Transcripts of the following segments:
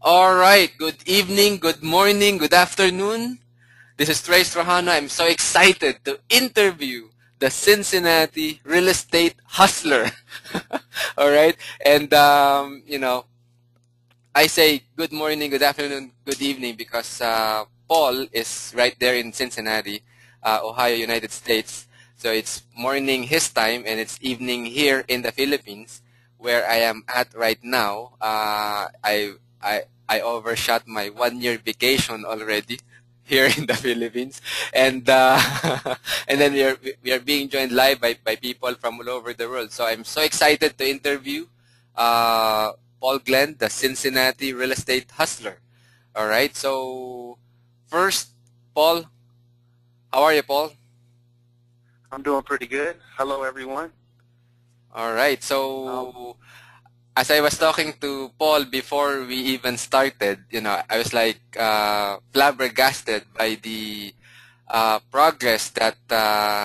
All right. Good evening, good morning, good afternoon. This is Trajano. I'm so excited to interview the Cincinnati real estate hustler. All right. And, I say good morning, good afternoon, good evening because Paul is right there in Cincinnati, Ohio, United States. So it's morning his time and it's evening here in the Philippines, where I am at right now. I overshot my 1 year vacation already here in the Philippines, and and then we are being joined live by people from all over the world. So I'm so excited to interview. Uh, Paul Glenn, the Cincinnati real estate hustler. All right. So first, Paul, how are you, Paul? I'm doing pretty good. Hello, everyone. All right. Um, So as I was talking to Paul before we even started, I was like flabbergasted by the progress that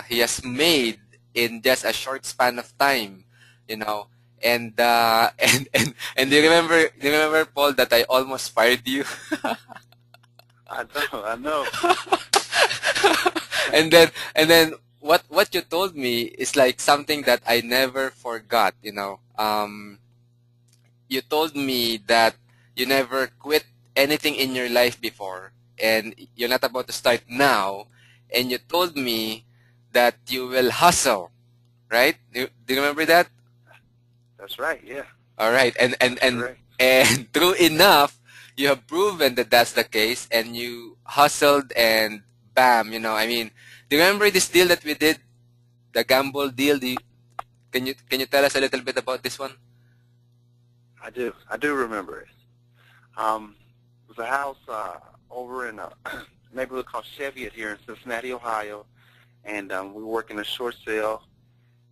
he has made in just a short span of time, you know. And and do you remember Paul that I almost fired you? I know. And then what you told me is like something that I never forgot. You told me that you never quit anything in your life before, and you're not about to start now. And you told me that you will hustle, right? Do you remember that? That's right. Yeah, All right, that's correct. and true enough, you have proven that that's the case, and you hustled and bam, I mean, do you remember this deal that we did, the gamble deal? Can you tell us a little bit about this one? I do. I do remember it. It was a house over in a neighborhood called Cheviot here in Cincinnati, Ohio, and we were working a short sale,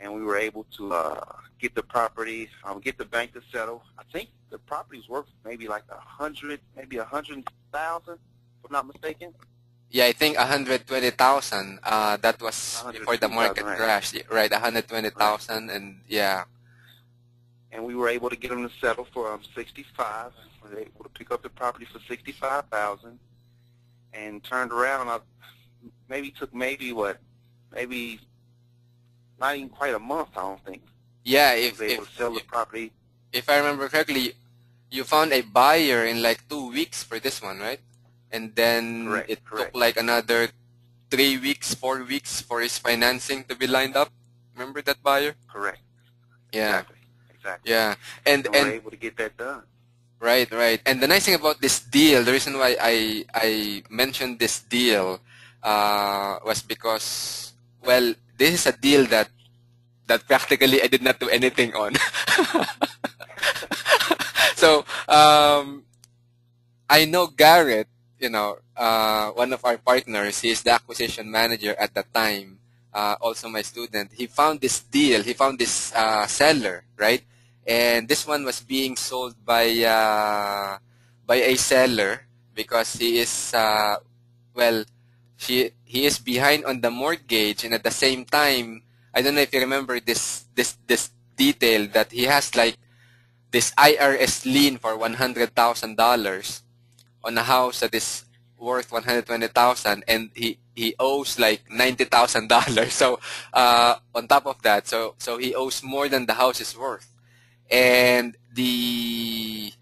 and we were able to get the property, get the bank to settle. I think the property was worth maybe like 100, maybe 100,000, if I'm not mistaken. Yeah, I think 120,000. That was before the 120,000, market right? crashed. Right, Right. 120,000, and yeah, And we were able to get them to settle for 65. We were able to pick up the property for 65,000, and turned around. Maybe took maybe not even quite a month. I don't think. yeah. I was able to sell the property. If I remember correctly, you found a buyer in like 2 weeks for this one, right? And then Correct. it took Correct. like another 3 weeks, 4 weeks for his financing to be lined up. Remember that buyer? Correct. Yeah, Exactly. Exactly. yeah. And And we're and able to get that done. right, right. And the nice thing about this deal, the reason why I mentioned this deal, was because, well, this is a deal that practically I did not do anything on. So I know Garrett, one of our partners. He is the acquisition manager at the time. Also my student. He found this deal. He found this seller, right? And this one was being sold by a seller because he is well, he is behind on the mortgage, and at the same time, I don't know if you remember this detail that he has like this IRS lien for $100,000 on a house that is worth 120,000, and he owes like $90,000. So on top of that, so he owes more than the house is worth, and the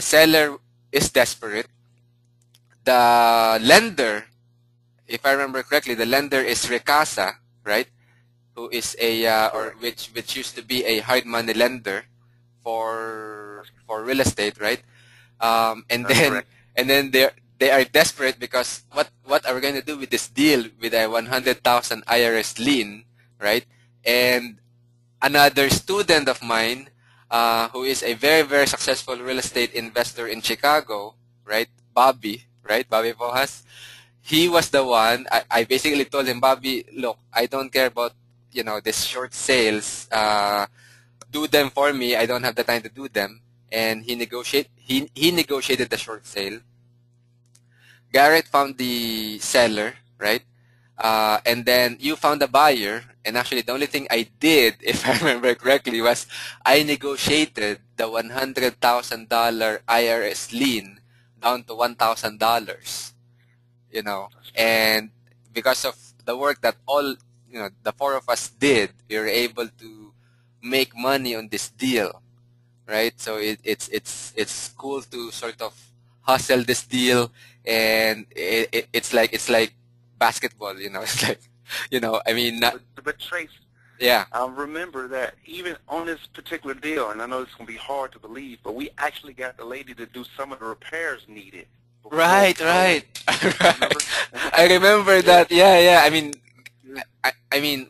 seller is desperate. The lender, if I remember correctly, the lender is Recasa, right? Who is a or Correct. which used to be a hard money lender That's for real estate, right? And that's then correct. they are desperate because what are we going to do with this deal with a 100,000 IRS lien, right? And another student of mine, who is a very very successful real estate investor in Chicago, right? Bobby, right? Bobby Pojas. He was the one. I basically told him, Bobby, look, I don't care about this short sales. Do them for me. I don't have the time to do them. And he negotiated the short sale. Garrett found the seller, right? And then you found a buyer, and actually the only thing I did, if I remember correctly, was I negotiated the $100,000 IRS lien down to $1,000. You know, That's correct. and because of the work that all the four of us did, we were able to make money on this deal, right? So it's cool to sort of hustle this deal, and it's like basketball, It's like, I mean, But Trace, yeah, remember that even on this particular deal, and I know it's going to be hard to believe, but we actually got the lady to do some of the repairs needed before we right, closed. right, Remember? right. I remember Yeah. that. Yeah, yeah. I mean, Yeah. I mean,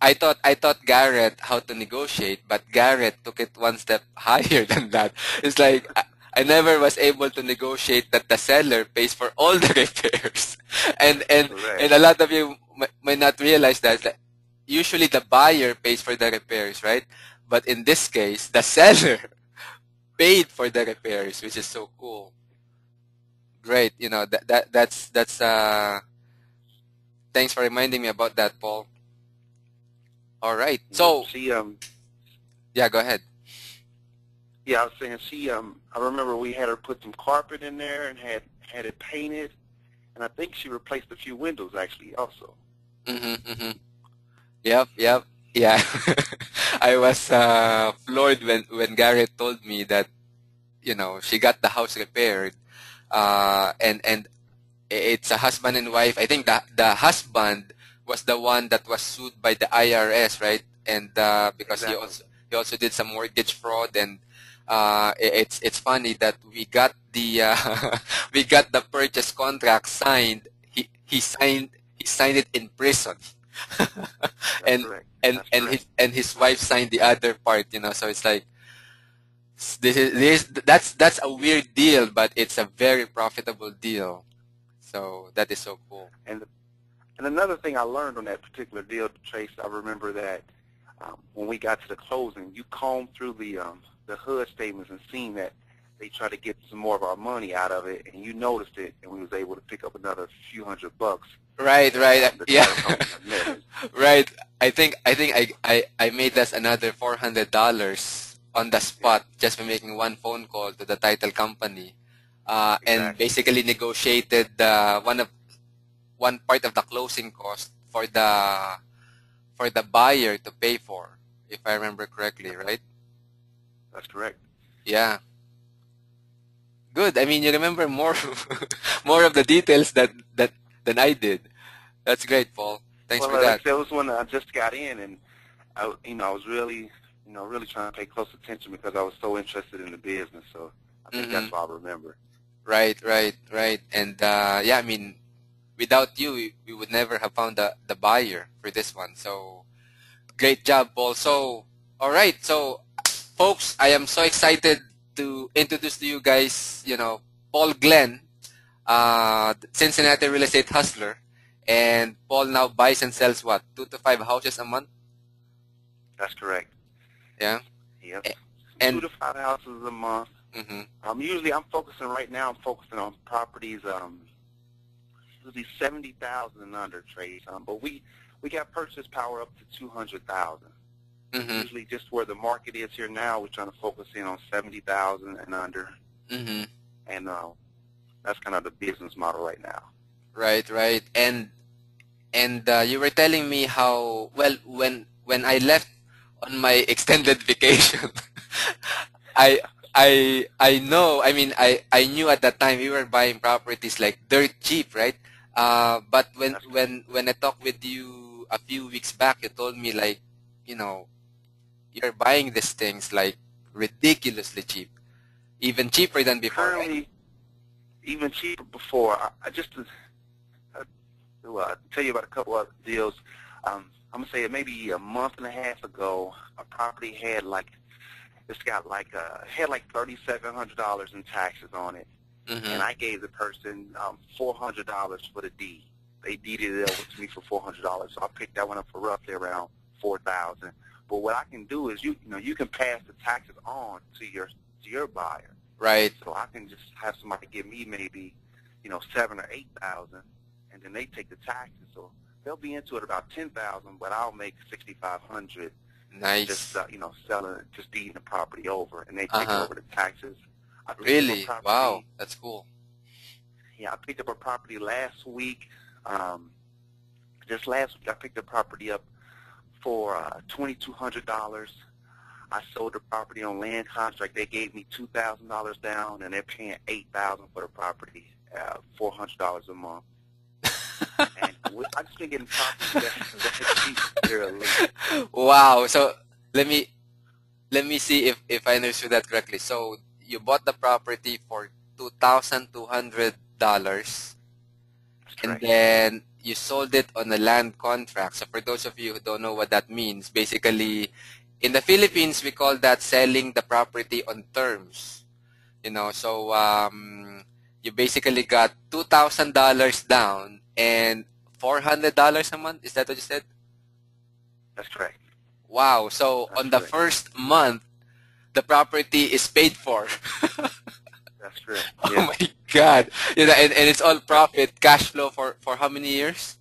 I taught Garrett how to negotiate, but Garrett took it one step higher than that. It's like I never was able to negotiate that the seller pays for all the repairs, and and Correct. and a lot of you might not realize that. Like, usually the buyer pays for the repairs, right? But in this case, the seller paid for the repairs, which is so cool. Great, that's. Thanks for reminding me about that, Paul. All right, Yep. so yeah, go ahead. Yeah, I was saying I remember we had her put some carpet in there and had it painted, and I think she replaced a few windows actually also. Mm-hmm, mm-hmm. Yep, yep, yeah. I was floored when Garrett told me that she got the house repaired, and it's a husband and wife. I think the husband was the one that was sued by the IRS, right? And because he Exactly. also he also did some mortgage fraud, and it's funny that we got the we got the purchase contract signed. He signed it in prison, That's and correct. and That's and correct. his wife signed the other part. So it's like that's a weird deal, but it's a very profitable deal. So that is so cool. And and another thing I learned on that particular deal, Trace, I remember that when we got to the closing, you combed through the HUD statements and seen that they tried to get some more of our money out of it, and you noticed it, and we was able to pick up another few $100 Right, that right. the Yeah. title company had missed. Right. I think I made us another $400 on the Yeah, spot just by making one phone call to the title company, and exactly. basically negotiated one part of the closing cost for the buyer to pay for, if I remember correctly, right? That's correct. Yeah. Good. I mean, you remember more more of the details than I did. That's great, Paul. Thanks Well, for like that. I said, it was when I just got in, and I was really, really trying to pay close attention because I was so interested in the business. So I think Mm-hmm. that's why I remember. Right, right, right. And yeah, I mean, without you, we would never have found the buyer for this one. So great job, Paul. So, all right. So, folks, I am so excited to introduce to you guys, Paul Glenn, Cincinnati real estate hustler. And Paul now buys and sells what, 2 to 5 houses a month? That's correct. Yeah. Yep. A- Two And, to five houses a month. mm-hmm, Usually I'm focusing right now. I'm focusing on properties usually 70,000 and under trades. But we got purchase power up to 200,000. mm-hmm, Usually just where the market is here now, we're trying to focus in on 70,000 and under, mm-hmm. and that's kind of the business model right now. Right, right. And you were telling me how well when I left on my extended vacation, I know. I mean, I knew at that time we were buying properties like dirt cheap, right? But when That's when when I talked with you a few weeks back, you told me like, you know, you're buying these things like ridiculously cheap, even cheaper than before, right? currently even cheaper before. I just to tell you about a couple other deals. I'm gonna say maybe a month and a half ago, a property had like $3,700 in taxes on it, and Mm-hmm. I gave the person $400 for the deed. They deeded it over to me for $400, so I picked that one up for roughly around 4,000. But what I can do is you can pass the taxes on to your buyer, Right. so I can just have somebody give me maybe 7 or 8,000, and then they take the taxes. So they'll be into it about 10,000, but I'll make 6,500 just Nice. selling, just deeding the property over, and they taking Uh-huh. over the taxes. I picked up a Really? Wow, property. that's cool. Yeah, I picked up a property last week. Just last week, I picked the property up for $2,200. I sold the property on land contract. They gave me $2,000 down, and they're paying $8,000 for the property, $400 a month. And I just been getting properties that cheap here lately. Wow. So let me let me see if I understood that correctly. So you bought the property for $2,200, That's and correct. then you sold it on a land contract. So for those of you who don't know what that means, basically in the Philippines we call that selling the property on terms. So you basically got $2,000 down and $400 a month. Is that what you said? That's correct. Wow. So That's on the correct. first month, the property is paid for. That's correct. Oh Yeah. my God. And it's all profit, cash flow for how many years?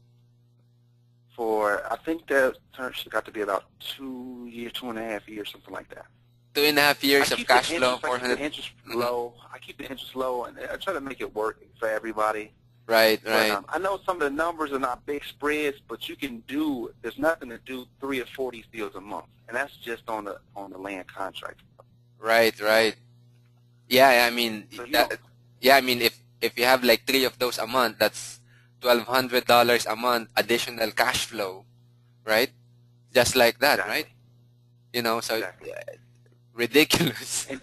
I think that term got to be about 2 years, 2.5 years, something like that. 2.5 years of cash flow, I keep the 400. interest Mhm. low. I keep the interest low, and I try to make it work for everybody. Right, But right, I know some of the numbers are not big spreads, but there's nothing to do 3 or 4 of these deals a month, and that's just on the land contract. right. Yeah, I mean So you don't, that. Yeah, I mean if you have like three of those a month, that's $1,200 a month additional cash flow, right? Just like that, right? exactly, So exactly. ridiculous. And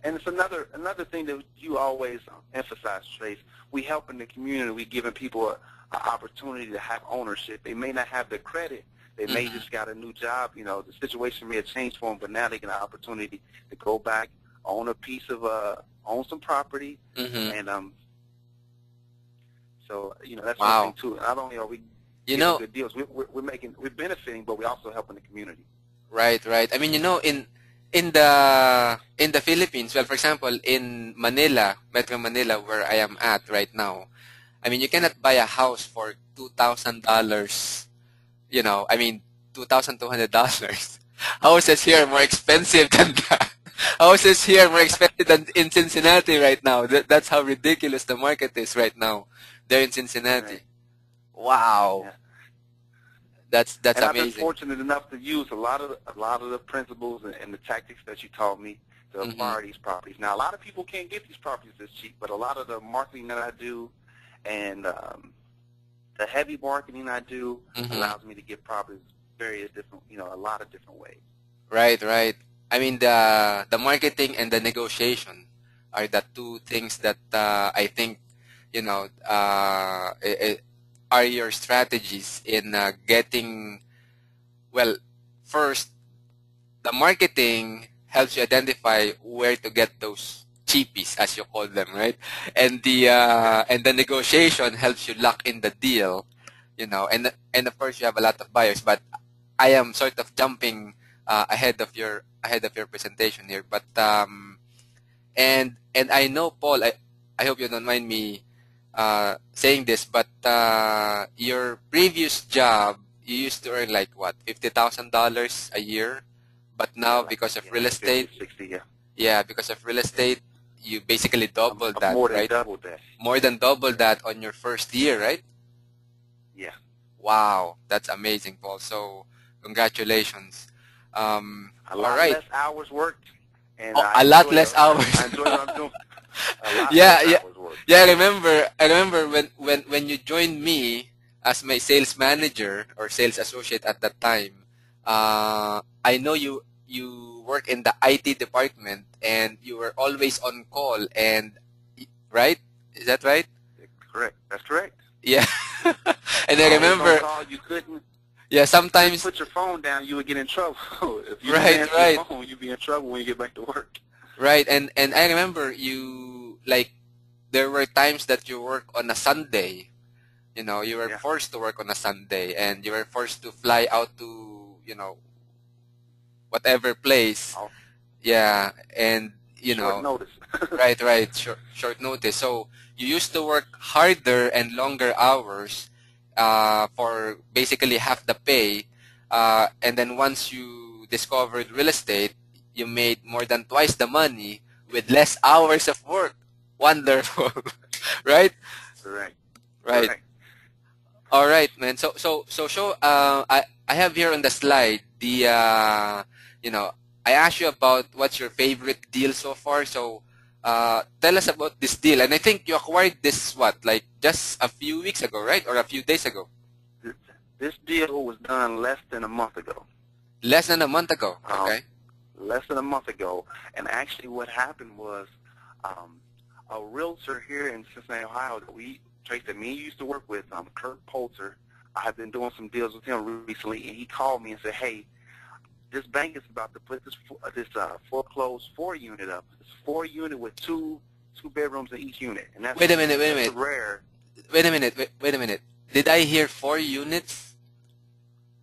and it's another thing that you always emphasize, Trace. We help in the community. We giving people an opportunity to have ownership. They may not have the credit. They may Hmm. just got a new job. The situation may have changed for them, but now they get an opportunity to go back, own some property, Hmm. and so that's one thing Wow. too. Not only are we You giving know, good deals, we're benefiting, but we also helping the community. right. I mean, in the Philippines, well, for example, in Manila, Metro Manila, where I am at right now, I mean, you cannot buy a house for $2,000. I mean, $2,200. Houses here are more expensive than that. Houses here are more expensive than in Cincinnati right now. That's how ridiculous the market is right now. There in Cincinnati. Right. Wow, Yeah. that's And I've been amazing. fortunate enough to use a lot of the principles and the tactics that you taught me to Hmm. acquire these properties. Now, a lot of people can't get these properties this cheap, but a lot of the marketing that I do and the heavy marketing I do Hmm. allows me to get properties various different, a lot of different ways. Right. I mean, the marketing and the negotiation are the two things that I think are your strategies in getting. Well, first, the marketing helps you identify where to get those cheapies, as you call them, right? And the negotiation helps you lock in the deal, and of course you have a lot of buyers. But I am sort of jumping ahead of your presentation here, but and I know, Paul, I hope you don't mind me saying this, but your previous job, you used to earn like what, $50,000 a year, but now because of real Like estate, 50, 60, yeah. yeah, because of real estate, you basically doubled I've that, more than right? doubled that. More than double that on your first year, right? Yeah. Wow, that's amazing, Paul. So congratulations. A All lot right. less hours worked, and Oh, I a lot enjoy less hours. I enjoy what I'm doing. A lot less Yeah, yeah, hours worked. yeah. I remember when you joined me as my sales manager or sales associate at that time. I know you work in the IT department and you were always on call and right? Is that right? Correct. That's correct. Yeah. And I Always on remember, call. You couldn't yeah, couldn't sometimes, put your phone down. You would get in trouble. If you didn't right, answer your right, phone, you'd be in trouble when you get back to work. right. And I remember you like there were times that you work on a Sunday. You were Yeah. forced to work on a Sunday and you were forced to fly out to, whatever place. Oh, Yeah. And you Short know, notice. right, right, short notice. So you used to work harder and longer hours for basically half the pay, and then once you discovered real estate, you made more than twice the money with less hours of work. Wonderful, right? Correct. Right. Correct. All right, man. So show. I have here on the slide the you know, I asked you about what's your favorite deal so far. So tell us about this deal. And I think you acquired this what, like just a few weeks ago, right, or a few days ago? This, this deal was done less than a month ago. Less than a month ago. Um, Okay. less than a month ago. And actually what happened was um, a realtor here in Cincinnati, Ohio that me used to work with, Kurt Poulter. I have been doing some deals with him recently, and he called me and said, hey, this bank is about to put this foreclosed 4-unit up. It's 4-unit with two bedrooms in each unit. And Wait a minute. Wait a that's minute. rare. Wait a minute. Wait a minute. Did I hear 4 units?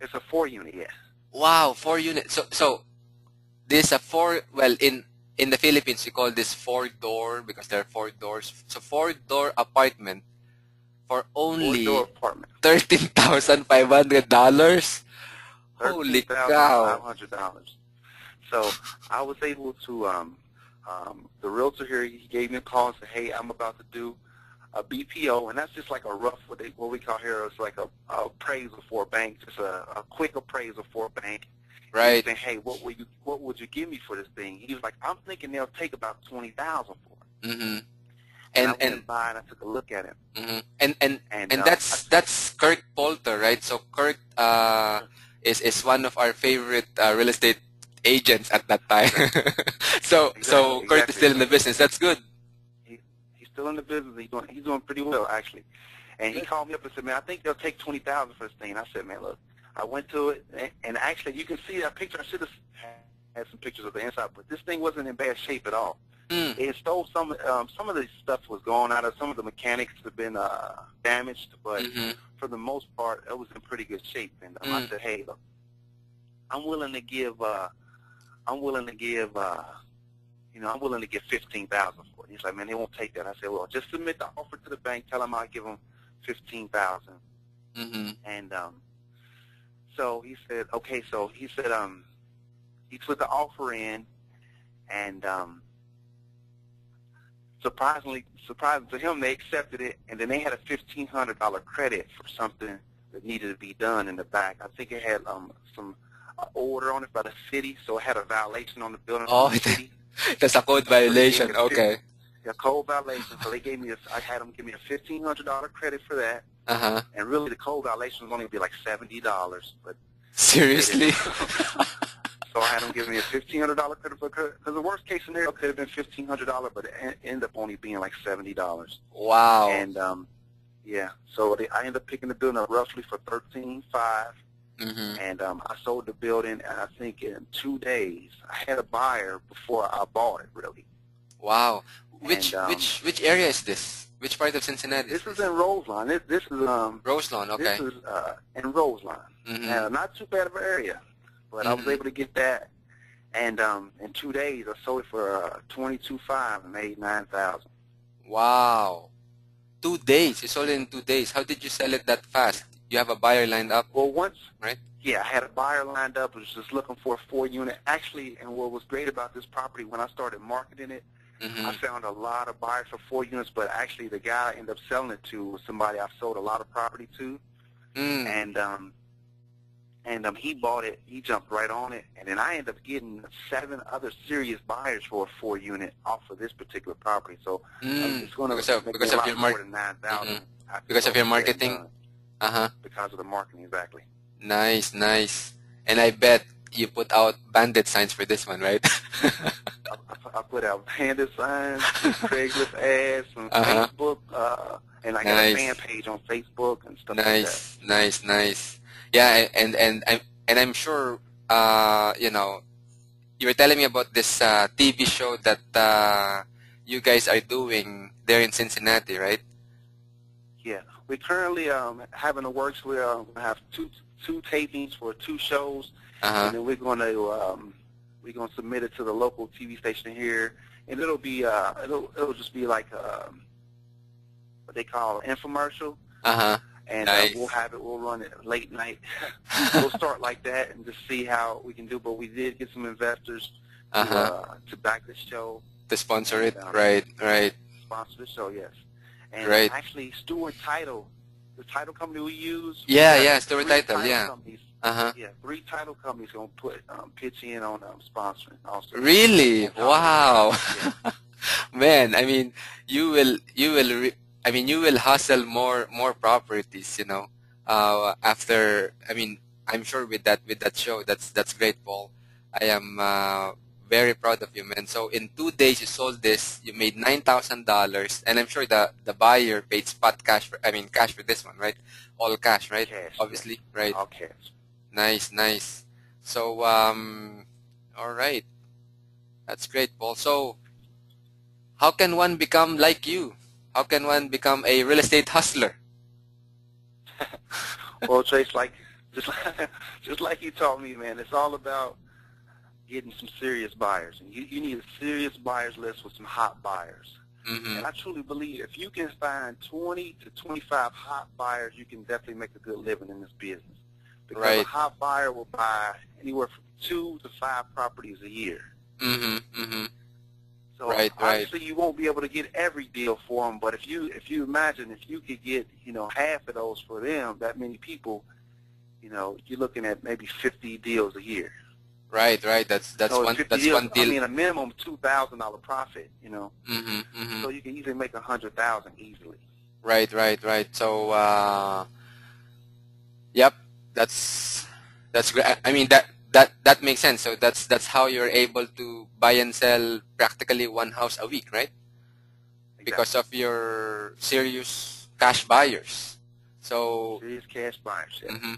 It's a 4-unit, yes. Wow, 4 units. So this a four. Well, in the Philippines we call this four door because there are four doors. So four-door apartment for 4-door only apartment. $13,500. Holy cow! $13,500. So I was able to, the realtor here, he gave me a call and said, hey, I'm about to do a BPO, and that's just like a rough, what we call here is like a appraisal for a bank, just a quick appraisal for a bank. He was Right. saying, hey, what would you give me for this thing? He was like, I'm thinking they'll take about $20,000 for it. Mm-hmm. And I went And by and I took a look at it. mm-hmm. And And that's Kurt Polter, right? So Kurt is one of our favorite real estate agents at that time. So Kurt is exactly. still in the business. That's good. He's still in the business. He's doing pretty well, actually. And he called me up and said, man, I think they'll take $20,000 for this thing. And I said, man, look, I went to it, and actually you can see that picture. I should have had some pictures of the inside, but this thing wasn't in bad shape at all. Mm. It stole some of the stuff was gone out of, some of the mechanics have been damaged, but Mm-hmm. for the most part, it was in pretty good shape. And I said, hey, look, I'm willing to give I'm willing to give $15,000 for it. He's like, man, they won't take that. I said, well, just submit the offer to the bank. Tell them I'll give them $15,000. Mm-hmm. And so he said, okay. So he said, he put the offer in, and surprisingly to him, they accepted it, and then they had a $1,500 credit for something that needed to be done in the back. I think it had some order on it by the city, so it had a violation on the building Oh, from the city. that's a code So they gave violation. me Okay. a code violation. So they gave me I had them give me a $1,500 credit for that, Uh-huh. and really the code violation was only be like $70, but Seriously? so I had them give me a $1,500 credit for, because the worst case scenario could have been $1,500, but it ended up only being like $70. Wow. And yeah, so I ended up picking the building up roughly for $13,500. Mm-hmm. And I sold the building, and I think in 2 days I had a buyer before I bought it. Really. Wow. And Which area is this? Which part of Cincinnati? this is in Roselawn. This is Roselawn. Okay. this is in Roselawn. Mm-hmm. Not too bad of an area, but I was able to get that. And in 2 days I sold it for $22,500 and made $9,000. Wow. 2 days. You sold it in 2 days. How did you sell it that fast? You have a buyer lined up, Well, once, right? yeah, I had a buyer lined up. I was just looking for a 4-unit. Actually, and what was great about this property, when I started marketing it, Mm-hmm. I found a lot of buyers for 4 units, but actually the guy I ended up selling it to was somebody I've sold a lot of property to. Mm. And he bought it. He jumped right on it, and then I ended up getting 7 other serious buyers for a 4-unit off of this particular property. So it's going to Because of your more than $9,000. Because of your marketing. Uh-huh. Because of the marketing, exactly. Nice, nice. And I bet you put out bandit signs for this one, right? I put out bandit signs, Craigslist ads, on Uh-huh. Facebook, and I got a fan page on Facebook and stuff like that. Nice. Yeah, and I'm sure you know, you were telling me about this TV show that you guys are doing there in Cincinnati, right? Yeah, we currently having the works. We have two tapings for 2 shows, Uh-huh. and then we're going to submit it to the local TV station here and it'll be it'll just be like what they call an infomercial, Uh-huh. and Nice. we'll run it late night. We'll start like that and just see how we can do. But we did get some investors Uh-huh. to back the show To sponsor and it. Right, right. sponsor the show. Yes, and Great. actually, Stewart Title, the title company we use, we Yeah, got yeah, story three title, title yeah. companies. Uh-huh. Yeah, three title companies gonna put pitch in on sponsoring also Really? on top of it. Wow. Yeah. Man, I mean, you will hustle more properties, after, I mean, I'm sure with that show, that's great, Paul. I am very proud of you, man. So in 2 days you sold this, you made $9,000, and I'm sure the buyer paid spot cash for, I mean, cash for this one, right? All cash, right? Cash, yes. Obviously, right? All cash. Nice, nice. So all right, that's great, Paul. So how can one become like you? How can one become a real estate hustler? Well, Trace, just like you taught me, man, it's all about getting some serious buyers. And you need a serious buyers list with some hot buyers. Mm-hmm. And I truly believe if you can find 20 to 25 hot buyers, you can definitely make a good living in this business. Because a Right. hot buyer will buy anywhere from 2 to 5 properties a year. Mm-hmm. Mm-hmm. So Right, right. obviously you won't be able to get every deal for them, but if you imagine if you could get half of those for them, that many people, you're looking at maybe 50 deals a year. Right, right. That's So one 50 that's deals, one I deal. mean a minimum $2,000 profit. Mm-hmm. Mm-hmm. So you can easily make 100,000 easily. Right, right, right. So yep, that's great. I mean that makes sense. So that's how you're able to buy and sell practically one house a week, right? Because Exactly. of your serious cash buyers. So, Serious cash buyers. Yeah. mhm.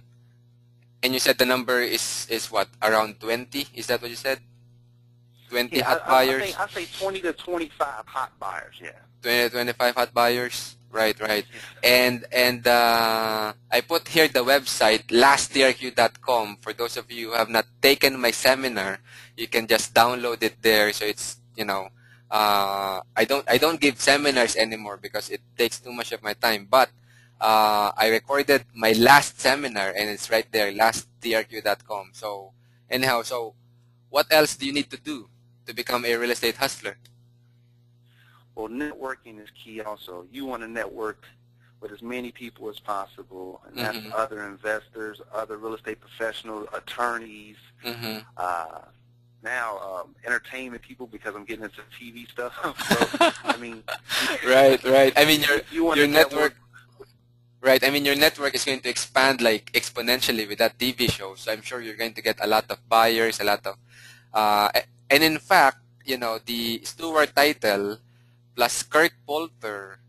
And you said the number is what, around 20? Is that what you said? 20 Yeah, hot I think buyers, I say 20 to 25 hot buyers. Yeah. 20 to 25 hot buyers. Right, right. Yeah. And I put here the website lasttrq.com. For those of you who have not taken my seminar, you can just download it there. So it's, I don't give seminars anymore because it takes too much of my time. But I recorded my last seminar and it's right there, lasttrq.com. So anyhow, so what else do you need to do to become a real estate hustler? Well, networking is key also. You want to network with as many people as possible, and that's Mm-hmm. other investors, other real estate professionals, attorneys, Mm-hmm. now entertainment people because I'm getting into TV stuff. So, I mean, Right, right. I mean, you want your to network. network, right? I mean, your network is going to expand like exponentially with that TV show. So I'm sure you're going to get a lot of buyers, a lot of, and in fact, the Stewart title plus Kurt Polter,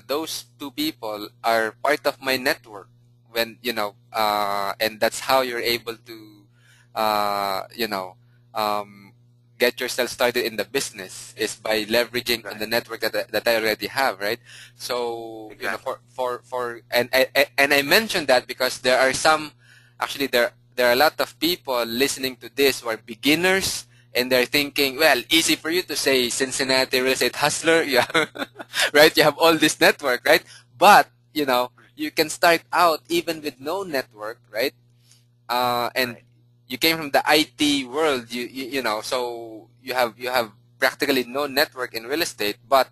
those two people are part of my network. And that's how you're able to, um, get yourself started in the business is by leveraging on the Exactly. network that I already have, right? So, Exactly. and I mentioned that because there are some, actually there are a lot of people listening to this who are beginners and they're thinking, well, easy for you to say Cincinnati real estate hustler, yeah, right? You have all this network, right? But you can start out even with no network, right? And Right. you came from the IT world, so you have practically no network in real estate, but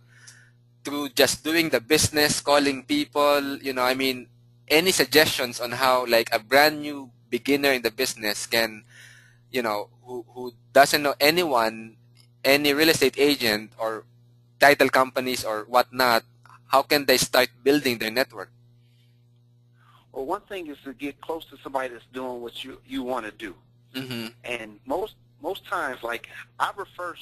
through just doing the business, calling people, I mean, any suggestions on how like a brand new beginner in the business can, who doesn't know anyone, any real estate agent or title companies or whatnot, how can they start building their network? Well, one thing is to get close to somebody that's doing what you want to do. Mm-hmm. And most times, like I refer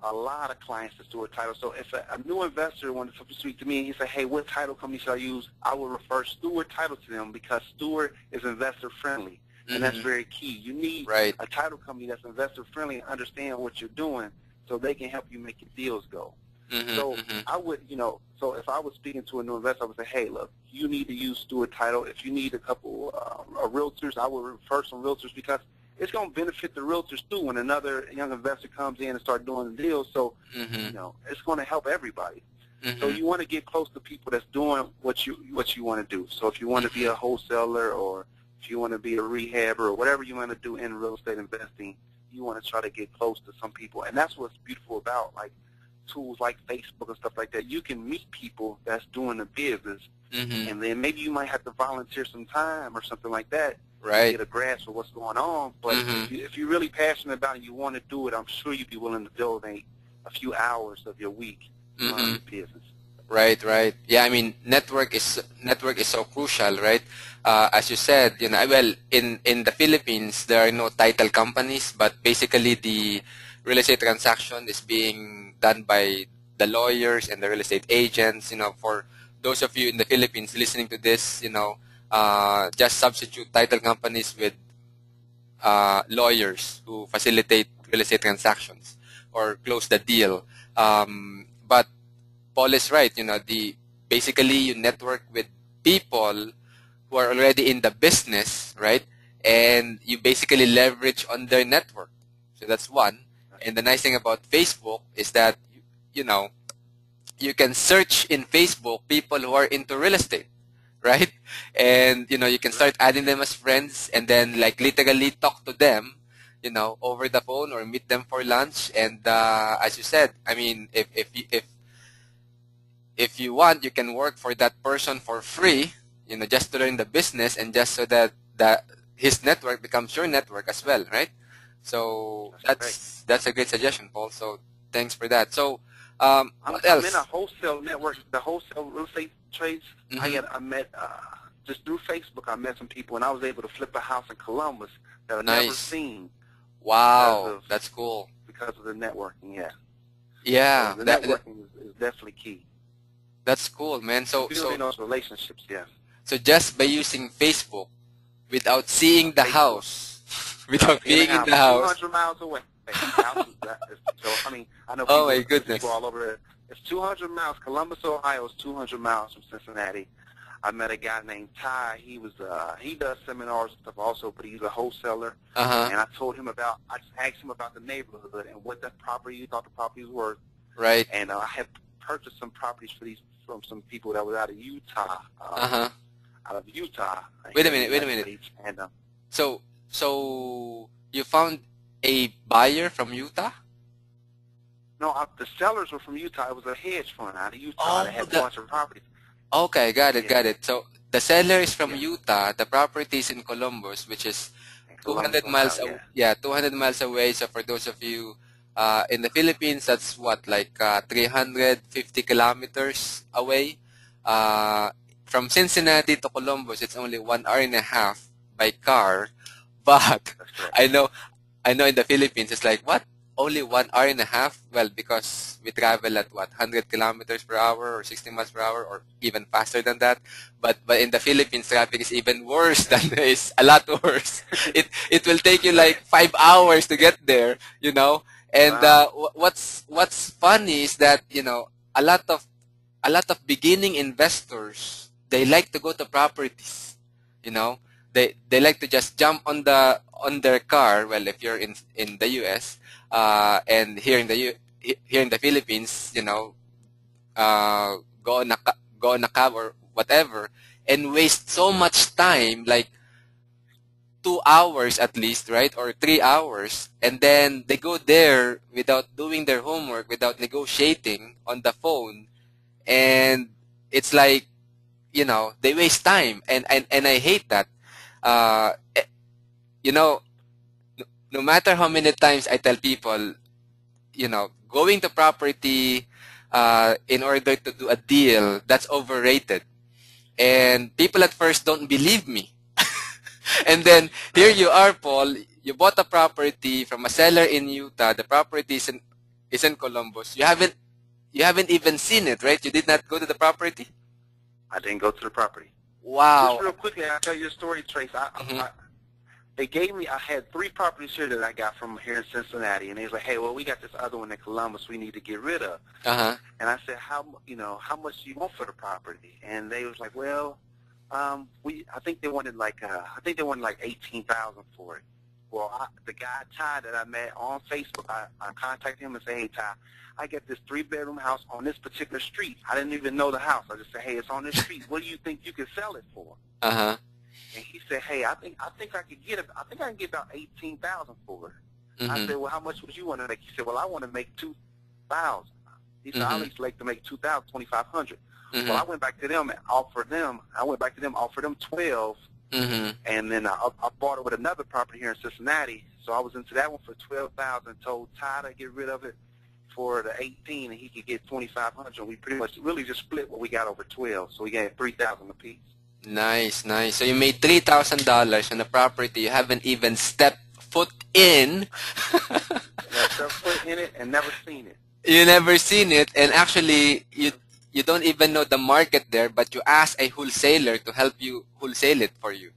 a lot of clients to Stewart Title. So if a new investor wanted to speak to me and he said, hey, what title company should I use? I will refer Stewart Title to them because Stewart is investor friendly. And that's Mm-hmm. very key. You need Right. a title company that's investor friendly and understand what you're doing so they can help you make your deals go. Mm-hmm. So Mm-hmm. I would, so if I was speaking to a new investor, I would say, hey, look, you need to use Stewart Title. If you need a couple of realtors, I would refer some realtors because it's going to benefit the realtors too when another young investor comes in and start doing the deal. So, Mm-hmm. it's going to help everybody. So Mm-hmm. you want to get close to people that's doing what you want to do. So if you want to be a wholesaler, or if you want to be a rehabber, or whatever you want to do in real estate investing, you want to try to get close to some people. And that's what's beautiful about like tools like Facebook and stuff like that. You can meet people that's doing the business, Mm-hmm. and then maybe you might have to volunteer some time or something like that to Right. get a grasp of what's going on. But Mm-hmm. if you're really passionate about it and you want to do it, I'm sure you'd be willing to donate a few hours of your week to learn Mm-hmm. the business. Right, right. Yeah, I mean, network is so crucial, right? As you said, well, in the Philippines, there are no title companies, but basically the real estate transaction is being done by the lawyers and the real estate agents. For those of you in the Philippines listening to this, just substitute title companies with lawyers who facilitate real estate transactions or close the deal. But Paul is right. The basically you network with people who are already in the business, right? And you basically leverage on their network. So that's one. And the nice thing about Facebook is that you know you can search in Facebook people who are into real estate, right? And you can start adding them as friends, and then like literally talk to them, over the phone or meet them for lunch. And as you said, I mean, if you want, you can work for that person for free, just to learn the business and just so that his network becomes your network as well, right? So That's correct. that's a great suggestion, Paul. So thanks for that. So what I'm in a else? wholesale network, the wholesale real estate trades. Mm-hmm. I met just through Facebook. I met some people, and I was able to flip a house in Columbus that I've never Nice. seen Wow, that's cool. because of the networking. Yeah, so Yeah, the that networking is definitely key. that's cool, man. So Building those relationships. Yeah, just by using Facebook without seeing the Facebook. house, Without without seeing the being in house, the house. 200 miles away. The house is so. I mean, I know Oh people. my There's people goodness. all over it. It's 200 miles. Columbus, Ohio is 200 miles from Cincinnati. I met a guy named Ty. He does seminars and stuff also, but he's a wholesaler. Uh-huh. And I just asked him about the neighborhood and what that property, he thought the property was worth. Right. And I had purchased some properties from some people that was out of Utah. Uh-huh. Out of Utah. Wait a here in the minute, wait a United minute. States. And So you found a buyer from Utah? no, the sellers were from Utah. It was a hedge fund out of Utah that Oh, had a bunch of properties. okay, got it, Yeah, got it. So the seller is from yeah. Utah, the property is in Columbus, which is In Columbus, 200 Ohio. miles, Yeah. yeah, 200 miles away. So for those of you in the Philippines, that's what, like 350 kilometers away. Uh, from Cincinnati to Columbus, it's only 1 hour and a half by car. But That's correct. I know, I know in the Philippines, it's like, what? Only 1 hour and a half? Well, because we travel at what, 100 kilometers per hour or 60 miles per hour or even faster than that. But in the Philippines, traffic is even worse than is a lot worse. It will take you like 5 hours to get there, you know. And Wow. what's funny is that a lot of a lot of beginning investors, they like to go to properties, you know. They like to just jump on their car. Well, if you're in the US, and here in the Philippines, go on a cab or whatever, and waste so much time, like 2 hours at least, right, or 3 hours, and then they go there without doing their homework, without negotiating on the phone, and it's like, they waste time, and I hate that. uh eh, you know no matter how many times I tell people, going to property in order to do a deal, that's overrated, and people at first don't believe me. And then here you are, Paul, you bought a property from a seller in Utah. The property is in Columbus. You haven't even seen it, right? You did not go to the property. I didn't go to the property. Just Wow. real quickly, I'll tell you a story, Trace. Hmm. I had 3 properties here that I got from here in Cincinnati, and they was like, hey, well, we got this other one in Columbus we need to get rid of. Uh-huh. And I said, how much do you want for the property? And they was like, well, I think they wanted like 18,000 for it. Well, the guy Ty that I met on Facebook, I contacted him and said, hey Ty, I get this 3-bedroom house on this particular street. I didn't even know the house. I just said, hey, it's on this street. What do you think you can sell it for? Uh-huh. And he said, hey, I think I could get it. I think I can get about 18,000 for it. I said, well, how much would you want to make? He said, well, I want to make 2,000. He said, I at least like to make 2,000, 2,500. Well, I went back to them and offered them. Offered them 12. And then I bought it with another property here in Cincinnati. So I was into that one for 12,000. Told Ty to get rid of it for the 18, and he could get 2,500. We pretty much really just split what we got over 12. So we got 3,000 apiece. Nice, nice. So you made $3,000 on a property you haven't even stepped foot in. Stepped foot in it and never seen it. You never seen it, and actually you don't even know the market there, but you ask a wholesaler to help you wholesale it for you.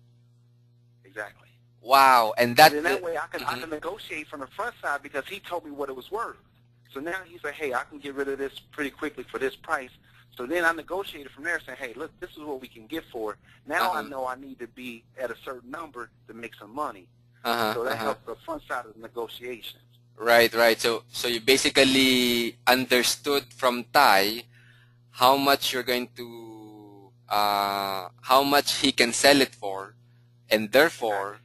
Exactly. Wow, and that. And in that way, I can negotiate from the front side because he told me what it was worth. So now he said, hey, I can get rid of this pretty quickly for this price. So then I negotiated from there, saying, hey, look, this is what we can get for it. Now I know I need to be at a certain number to make some money. So that helps the front side of the negotiations. Right, right. So you basically understood from Ty how much you're going to, how much he can sell it for, and therefore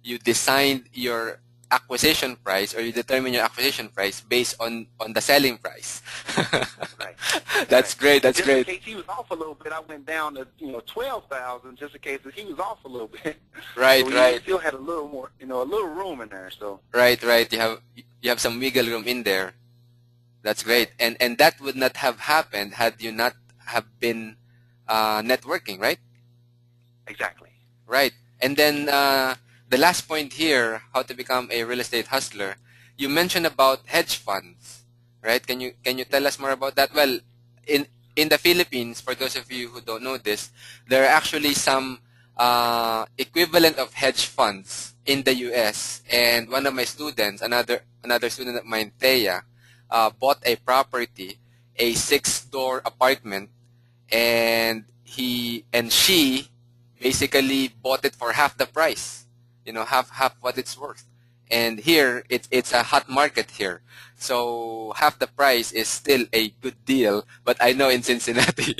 you designed your acquisition price, or you determine your acquisition price based on the selling price. Right. That's great. That's great. Just in case he was off a little bit, I went down to 12,000 just in case he was off a little bit. Right, so right. Still had a little more, a little room in there. So. Right, right. You have some wiggle room in there. That's great. And that would not have happened had you not have been networking, right? Exactly. Right. And then the last point here, how to become a real estate hustler. You mentioned about hedge funds, right? Can you tell us more about that? Well, in the Philippines, for those of you who don't know this, there are actually some equivalent of hedge funds in the U.S. And one of my students, another student of mine, Thea, bought a property, a 6-door apartment, and she basically bought it for half the price, half what it's worth. And here it's a hot market here, so half the price is still a good deal. But I know in Cincinnati,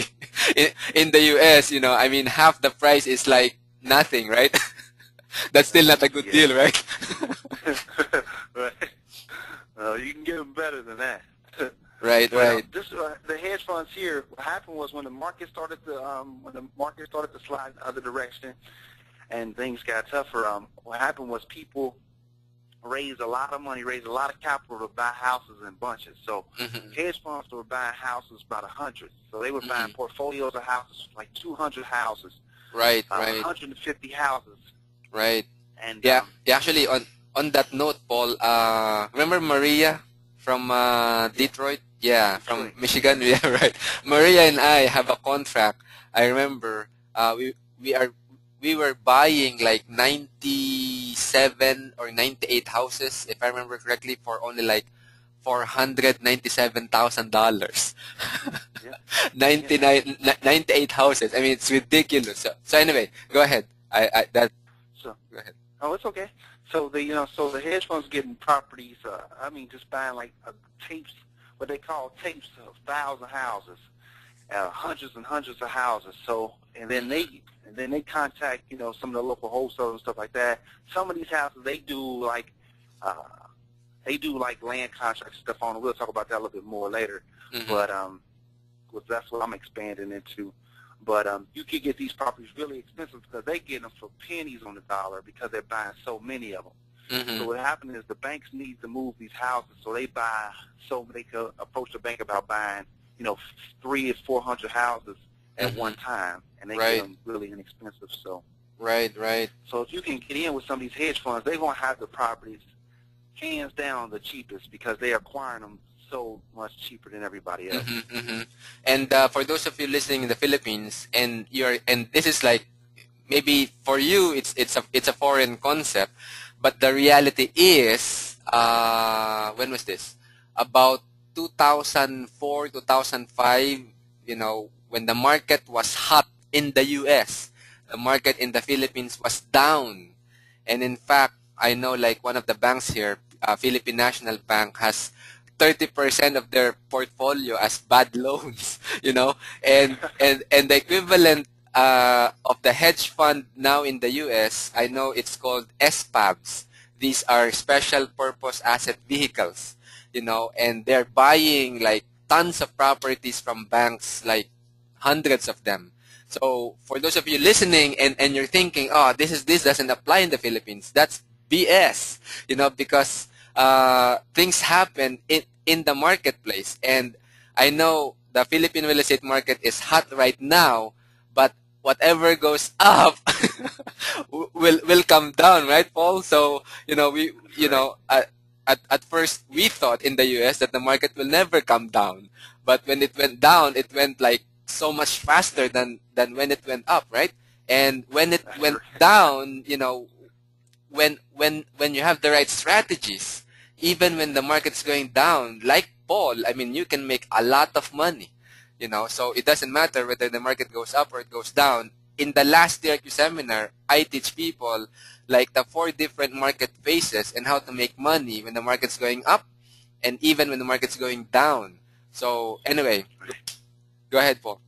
in the U.S., half the price is like nothing, right? That's still not a good deal, right? Right. You can get them better than that. Right, right. The hedge funds here. What happened was when the market started to slide the other direction, and things got tougher. What happened was people raised a lot of money, raised a lot of capital to buy houses in bunches. So hedge funds were buying houses about 100. So they were buying portfolios of houses, like 200 houses. Right, right. 150 houses. Right. And yeah, actually on that note, Paul, remember Maria from Detroit? Yeah, from Michigan. Yeah, right. Maria and I have a contract. I remember we were buying like 97 or 98 houses, if I remember correctly, for only like $497,000. 98 houses. I mean, it's ridiculous. So anyway, go ahead. Go ahead. Oh, it's okay. So the hedge funds getting properties. Just buying like tapes, what they call tapes of 1,000 houses, hundreds and hundreds of houses. So and then they contact some of the local wholesalers and stuff like that. Some of these houses they do like land contracts and stuff on it. We'll talk about that a little bit more later. But that's what I'm expanding into. But you could get these properties really expensive because they get them for pennies on the dollar because they're buying so many of them. So what happens is the banks need to move these houses, so they buy so they could approach the bank about buying 300 or 400 houses at one time, and they get them really inexpensive. So right. So if you can get in with some of these hedge funds, they're gonna have the properties hands down the cheapest because they're acquiring them so much cheaper than everybody else. And for those of you listening in the Philippines, and this is like maybe for you it's a foreign concept, but the reality is when was this? About 2004, 2005. When the market was hot in the U.S., the market in the Philippines was down, and in fact, I know like one of the banks here, Philippine National Bank, has 30% of their portfolio as bad loans, and the equivalent of the hedge fund now in the US, I know it's called SPAVs. These are special purpose asset vehicles, and they're buying like tons of properties from banks, like hundreds of them. So for those of you listening and you're thinking, oh, this doesn't apply in the Philippines, that's BS, because things happen in the marketplace. And I know the Philippine real estate market is hot right now, but whatever goes up will come down, right, Paul? So we That's right. at first we thought in the US that the market will never come down, but when it went down, it went like so much faster than when it went up, right? And when it That's went right. down, when you have the right strategies, even when the market's going down, like Paul, I mean, you can make a lot of money. So it doesn't matter whether the market goes up or it goes down. In the last DRQ seminar, I teach people like the 4 different market phases and how to make money when the market's going up and even when the market's going down. So anyway, go ahead, Paul.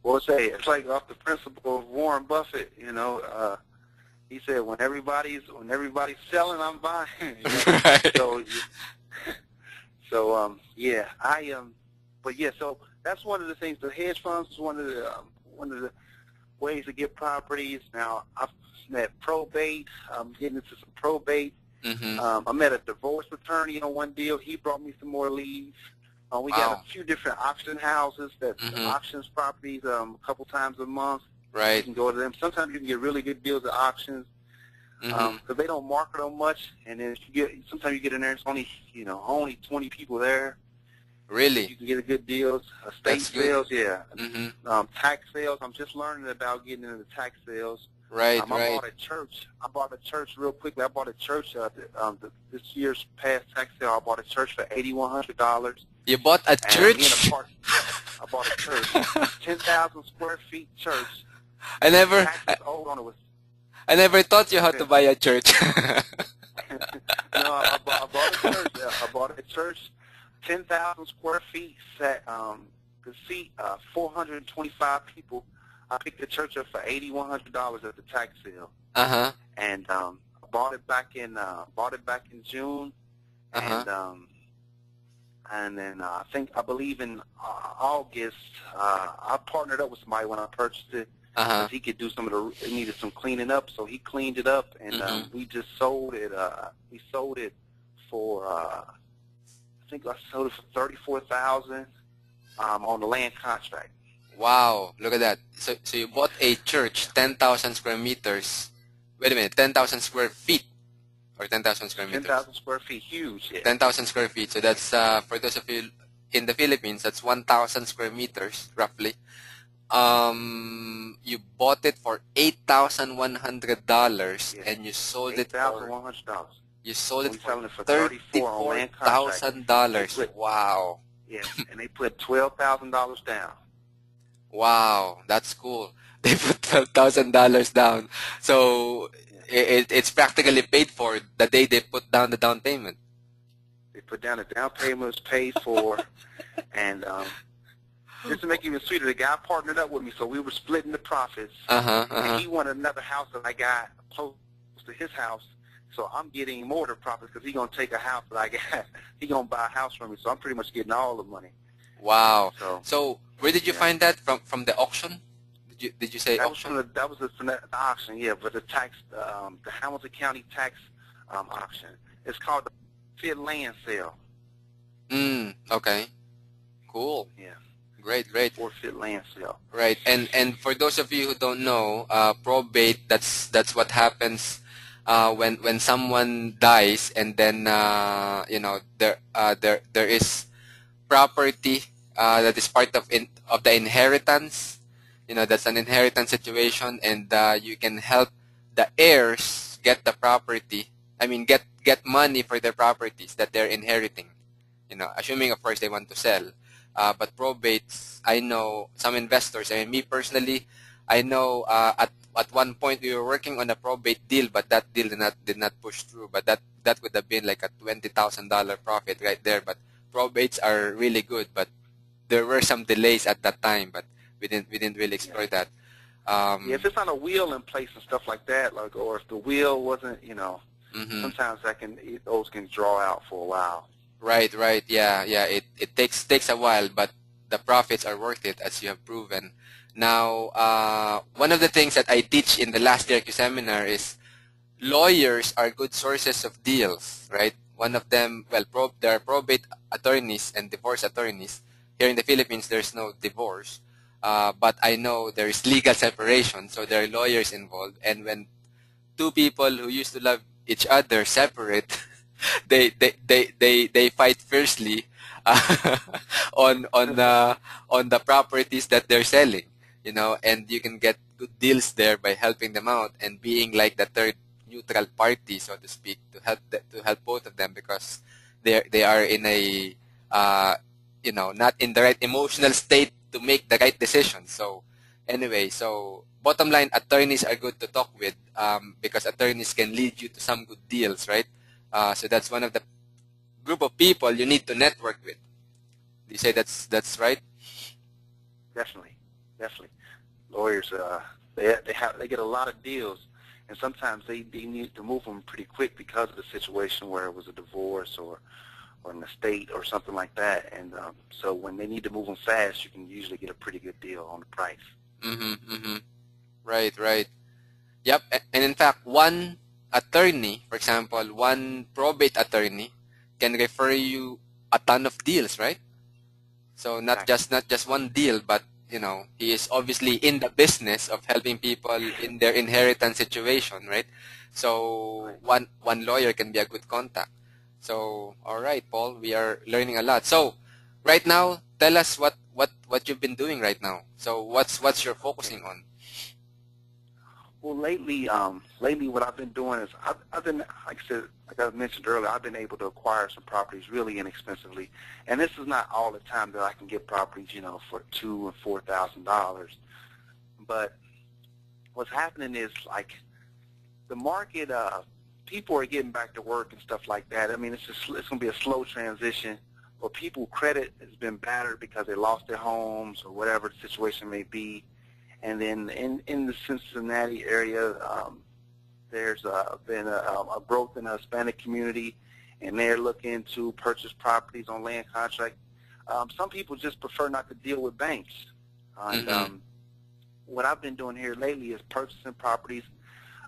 Well, say it's like off the principle of Warren Buffett. He said when everybody's selling, I'm buying. Right. So yeah, but yeah, so that's one of the things. The hedge funds is one of the ways to get properties. Now I've met probate. I'm getting into some probate. Mm-hmm. I met a divorce attorney on one deal. He brought me some more leads. We got Wow. a few different auction houses that Mm-hmm. auctions properties a couple times a month. You Right. can go to them. Sometimes you can get really good deals at auctions Mm-hmm. because they don't market them much. And then sometimes you get in there, it's only 20 people there. Really? You can get a good deals. Estate That's good. sales, yeah. Mm-hmm. Tax sales. I'm just learning about getting into tax sales. Right, I right. bought a church. real quickly. I bought a church this year's past tax sale. I bought a church for $8,100. You bought a And me and a church? partner, I bought a church, 10,000 square feet church. I never, Taxes owed on it was, I never taught you how to yeah. buy a church. No, I bought a church. I bought a church, 10,000 square feet, could seat 425 people. I picked the church up for $8,100 at the tax sale, Uh-huh. and I bought it back in June, Uh-huh. and then I believe in August, I partnered up with somebody when I purchased it. Uh-huh. He could do it needed some cleaning up, so he cleaned it up, and Mm-hmm. we just sold it. We sold it for, I think I sold it for $34,000 on the land contract. Wow, look at that. So you bought a church, 10,000 square meters. Wait a minute, 10,000 square feet or 10,000 square meters? 10,000 square feet, huge. Yeah. 10,000 square feet. So that's, for those of you in the Philippines, that's 1,000 square meters, roughly. You bought it for $8,100 Yeah. and you sold it for $8,100. you sold it We for selling it for 34 on land contract. $34,000. They put- Wow. Yeah, and they put $12,000 down. Wow, that's cool. They put $12,000 down. So it's practically paid for the day they put down the down payment. They put down the down payment was paid for, and just to make it even sweeter, the guy partnered up with me, so we were splitting the profits. Uh-huh, And uh-huh. he wanted another house that I got close to his house, so I'm getting more of the profits because he's gonna take a house that I got. He's gonna buy a house from me, so I'm pretty much getting all the money. Wow. So So where did you yeah. find that from the auction? Did you say that was auction? from the auction, yeah, but the Hamilton County tax auction. It's called the fit land sale. Okay. Cool. Yeah, Great, great. forfeit land sale. Right. And for those of you who don't know, probate, that's what happens when someone dies, and then there is property that is part of the inheritance. That's an inheritance situation, and you can help the heirs get the property. I mean, get money for their properties that they're inheriting. Assuming of course they want to sell. But probates, I know some investors. I mean, me personally, I know at one point we were working on a probate deal, but that deal did not push through. But that would have been like a $20,000 profit right there. But probates are really good, but there were some delays at that time, but we didn't really explore that. Yeah, if it's on a wheel in place and stuff like that, like, or if the wheel wasn't, Mhm. sometimes those can draw out for a while. Right, right. Yeah, yeah. It takes a while, but the profits are worth it, as you have proven. Now, one of the things that I teach in the last year Q seminar is lawyers are good sources of deals, right? One of them, well, there are probate attorneys and divorce attorneys. Here in the Philippines, there's no divorce, but I know there is legal separation, so there are lawyers involved. And when two people who used to love each other separate, they fight fiercely uh, on on the properties that they're selling, and you can get good deals there by helping them out and being like the third neutral party, so to speak, to help both of them, because they are in a not in the right emotional state to make the right decision. So anyway, so bottom line, attorneys are good to talk with, because attorneys can lead you to some good deals, right? So that's one of the group of people you need to network with. Do you say that's right? Definitely, definitely. Lawyers, they get a lot of deals, and sometimes they need to move them pretty quick because of the situation where it was a divorce or an estate or something like that. And so when they need to move them fast, you can usually get a pretty good deal on the price. Mm-hmm, mm-hmm. Right, right. Yep. And in fact, one attorney, for example, one probate attorney can refer you a ton of deals, right? So Exactly. not just one deal, but he is obviously in the business of helping people in their inheritance situation, right? So Right. one lawyer can be a good contact. So all right, Paul, we are learning a lot. So right now, tell us what you've been doing right now. So what's you're Okay. focusing on? Well, lately what I've been doing is I've been, like I said, like I mentioned earlier, I've been able to acquire some properties really inexpensively, and this is not all the time that I can get properties, for $2,000 and $4,000. But what's happening is, like, the market, people are getting back to work and stuff like that. I mean, it's going to be a slow transition, but people credit has been battered because they lost their homes or whatever the situation may be. And then in the Cincinnati area, there's been a growth in the Hispanic community, and they're looking to purchase properties on land contract. Some people just prefer not to deal with banks. And Mm-hmm. what I've been doing here lately is purchasing properties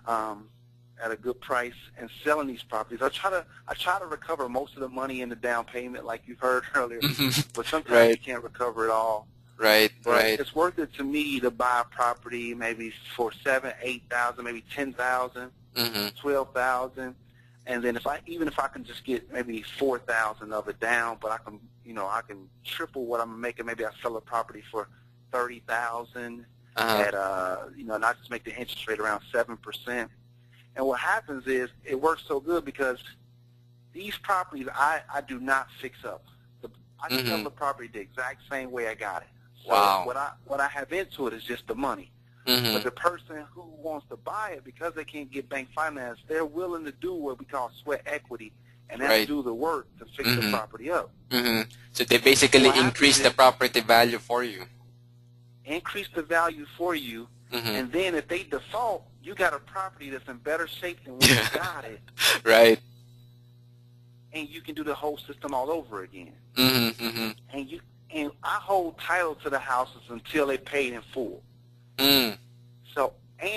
at a good price and selling these properties. I try to recover most of the money in the down payment, like you heard earlier, but sometimes Right, you can't recover it all. right, But right. it's worth it to me to buy a property maybe for 7, 8,000, maybe 10,000, Mm-hmm. 12,000, and then even if I can just get maybe 4,000 of it down, but I can triple what I'm making. Maybe I sell a property for 30,000 Uh-huh. at not just make the interest rate around 7%. And what happens is it works so good because these properties I do not fix up. I sell Mm-hmm. the property the exact same way I got it. So Wow. what I have into it is just the money. But Mm-hmm. the person who wants to buy it, because they can't get bank finance, they're willing to do what we call sweat equity, and that's Right. do the work to fix the Mm-hmm. property up. Mm-hmm. So they And what basically happens increase the is property value for you. increase the value for you, Mm-hmm. and then if they default, you got a property that's in better shape than when you Yeah. got it, Right. and you can do the whole system all over again. Mm-hmm. Mm-hmm. And I hold title to the houses until they paid in full. Mm. So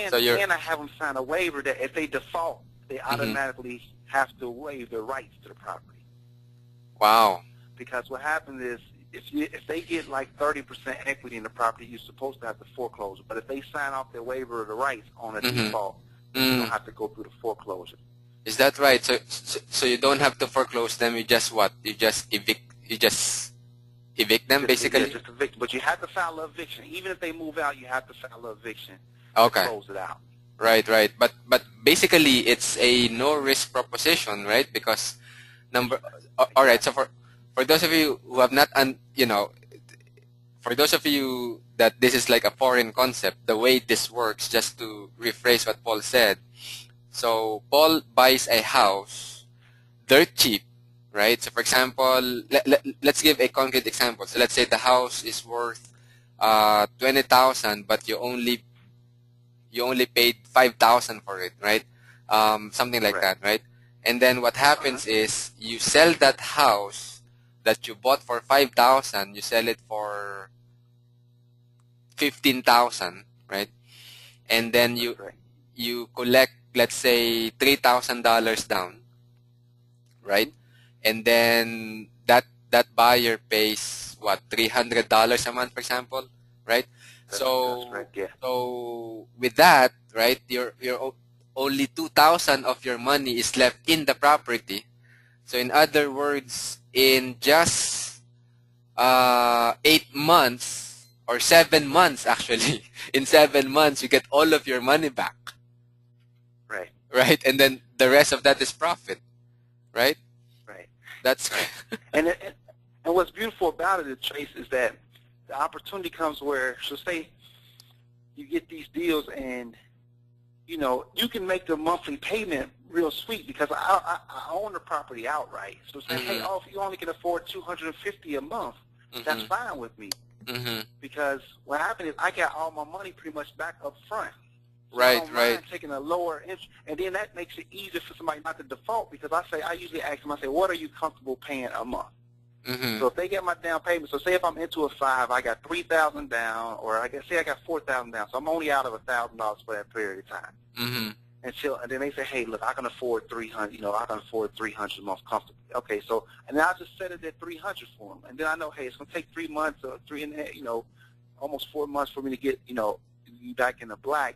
So you're. and I have them sign a waiver that if they default, they Mm-hmm. automatically have to waive their rights to the property. Wow. Because what happens is if they get like 30% equity in the property, you're supposed to have to foreclose. But if they sign off their waiver of the rights on a Mm-hmm. default, then you don't Mm. have to go through the foreclosure. Is that right? So you don't have to foreclose them. You just what? You just evict. You just evict them, basically. Just evict. But you have to file an eviction. Even if they move out, you have to file an eviction to Okay. close it out. Right. Right. But basically, it's a no risk proposition, right? Because That's number. right. All right. So Exactly. for those of you who have not for those of you that this is like a foreign concept, the way this works, just to rephrase what Paul said. So Paul buys a house dirt cheap, right? So for example, let's give a concrete example. So let's say the house is worth 20,000, but you only paid 5,000 for it, right? Something like Correct. that, right? And then what Uh-huh. happens is you sell that house that you bought for 5,000, you sell it for 15,000, right? And then That's you correct. you collect, let's say, $3,000 down, right? Mm-hmm. And then that buyer pays what, $300 a month, for example, right? That's So correct. Yeah. with that, right, only 2,000 of your money is left in the property. So in other words, in just 8 months or 7 months, actually, in 7 months you get all of your money back, Right. right? And then the rest of that is profit, right? Right. That's Right. And and what's beautiful about it, Trace, is that the opportunity comes where, so say you get these deals and you can make the monthly payment real sweet because I own the property outright. So say, hey, mm-hmm, oh, if you only can afford $250 a month, that's mm-hmm, fine with me mm-hmm. because what happened is I got all my money pretty much back up front. So I Right, don't right. mind taking a lower interest, and then that makes it easier for somebody not to default because I usually ask them, I say, what are you comfortable paying a month? Mm-hmm, So if they get my down payment, so say if I'm into a 5, I got 3,000 down, or say I got 4,000 down, so I'm only out of $1,000 for that period of time. mm-hmm. And then they say, hey, look, I can afford 300. I can afford 300 a month comfortably. Okay, so and then I just set it at 300 for them, and then I know, hey, it's gonna take 3 months or three and a half, almost 4 months for me to get, you back in the black.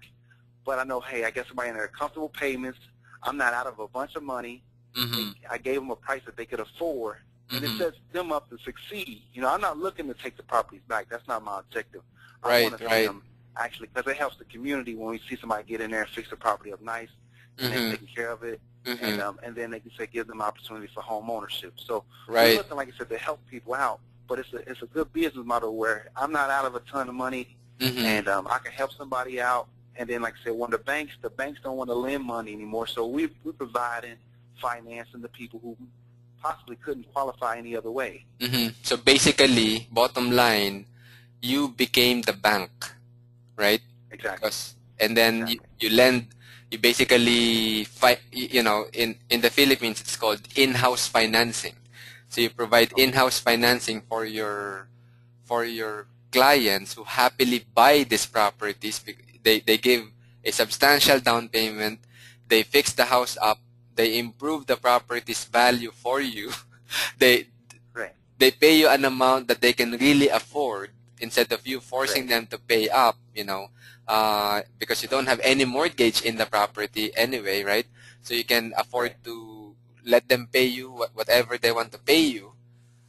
But I know, hey, I get somebody in there comfortable payments. I'm not out of a bunch of money. Mm-hmm. I gave them a price that they could afford, and it Mm-hmm. sets them up to succeed. I'm not looking to take the properties back. That's not my objective. I Right, want to see right. them actually, because it helps the community when we see somebody get in there and fix the property up nice, and they're Mm-hmm. taking care of it, Mm-hmm. and then they can say give them opportunity for home ownership. So we're Right. looking, like I said, to help people out, but it's a good business model where I'm not out of a ton of money, Mm-hmm. and I can help somebody out. And then, like I said, when the banks don't want to lend money anymore, so we're providing financing to people who possibly couldn't qualify any other way. Mm-hmm. So basically, bottom line, you became the bank, right? Exactly. Because and then Exactly. you lend, you basically in the Philippines it's called in-house financing. So you provide Okay. in-house financing for your clients who happily buy these properties. They give a substantial down payment, they fix the house up, they improve the property's value for you. they Great. they pay you an amount that they can really afford instead of you forcing Great. them to pay up, because you don't have any mortgage in the property anyway, right? So you can afford Great. to let them pay you whatever they want to pay you,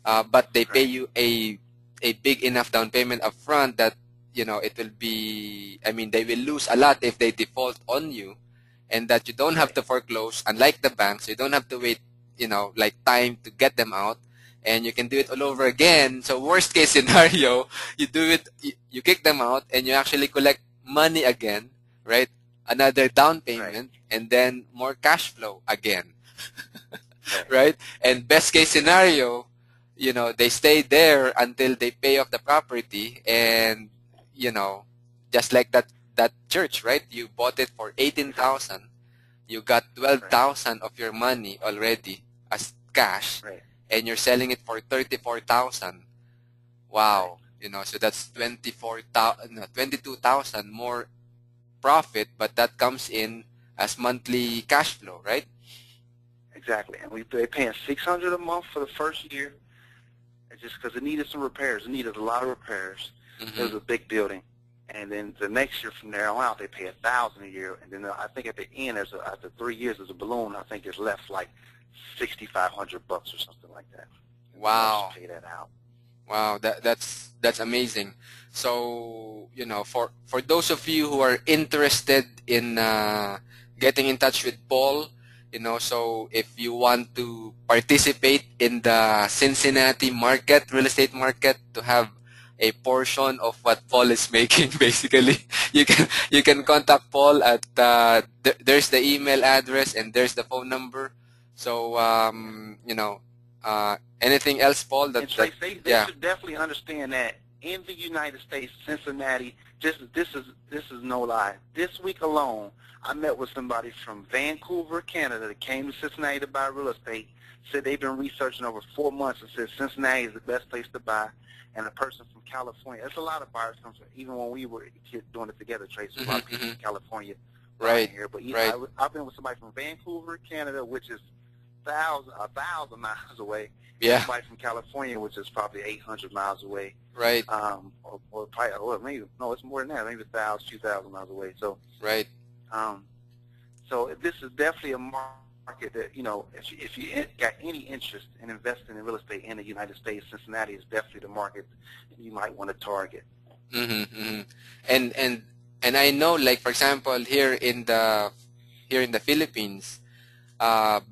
but they pay Great. you a big enough down payment up front that it will be, I mean, they will lose a lot if they default on you, and that you don't have Great. to foreclose, unlike the banks. You don't have to wait, like time to get them out, and you can do it all over again. So worst case scenario, you do it, you kick them out, and you actually collect money again, right? Another down Great. payment, and then more cash flow again, Great. right? And best case scenario, they stay there until they pay off the property, and you know, just like that church, right? You bought it for Exactly. 18,000, you got twelve Great. thousand of your money already as cash, Great. and you're selling it for 34,000. Great. Wow, so that's 24,000, no, 22,000 more profit, but that comes in as monthly cash flow, right? Exactly. And they're paying $600 a month for the first year, just because it needed some repairs. It needed a lot of repairs. It was Mm-hmm. a big building. And then the next year from there on out, they pay $1,000 a year. And then I think at the end, after 3 years, there's a balloon. I think it's left like $6,500 or something like that. And then once Wow. you pay that out. Wow, that's amazing. So, for those of you who are interested in getting in touch with Paul, so if you want to participate in the Cincinnati market, real estate market, to have a portion of what Paul is making. Basically, you can contact Paul at there's the email address and there's the phone number. So anything else, Paul? And Trace, they Yeah. should definitely understand that in the United States, Cincinnati, this is no lie. This week alone, I met with somebody from Vancouver, Canada, that came to Cincinnati to buy real estate. Said they've been researching over 4 months and said Cincinnati is the best place to buy. And a person from California. There's a lot of buyers from, even when we were doing it together, Trace, a lot of people from California Right. here. But Right. I've been with somebody from Vancouver, Canada, which is a thousand miles away. Yeah. Somebody from California, which is probably 800 miles away. Right. Or probably, or maybe, no, it's more than that, maybe 1,000, 2,000 miles away. So, Right. So this is definitely a market that, if you got any interest in investing in real estate in the United States, Cincinnati is definitely the market you might want to target. And I know, like, for example, here in the Philippines,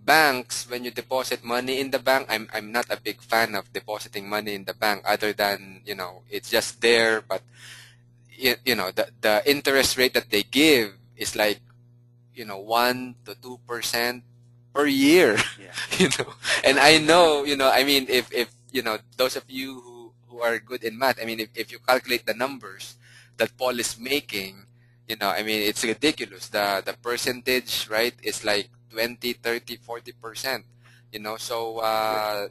banks, when you deposit money in the bank, I'm not a big fan of depositing money in the bank, other than it's just there. But the interest rate that they give is like 1 to 2% per year. Yeah. And I know, I mean, if those of you who are good in math, I mean, if you calculate the numbers that Paul is making, I mean, it's ridiculous. The percentage, right, is like 20, 30, 40%. So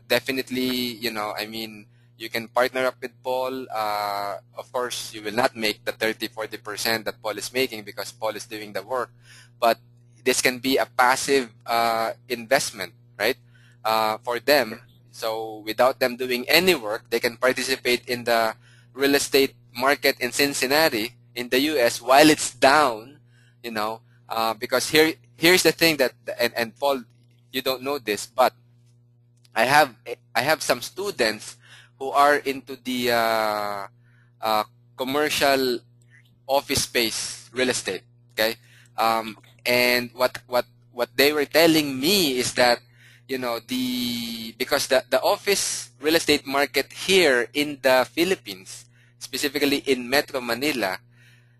definitely, I mean, you can partner up with Paul. Of course, you will not make the 30, 40% that Paul is making, because Paul is doing the work. But this can be a passive investment, right, for them. So without them doing any work, they can participate in the real estate market in Cincinnati, in the U.S., while it's down, because here's the thing that, and Paul, you don't know this, but I have some students who are into the commercial office space real estate. Okay. And what they were telling me is that, because the office real estate market here in the Philippines, specifically in Metro Manila,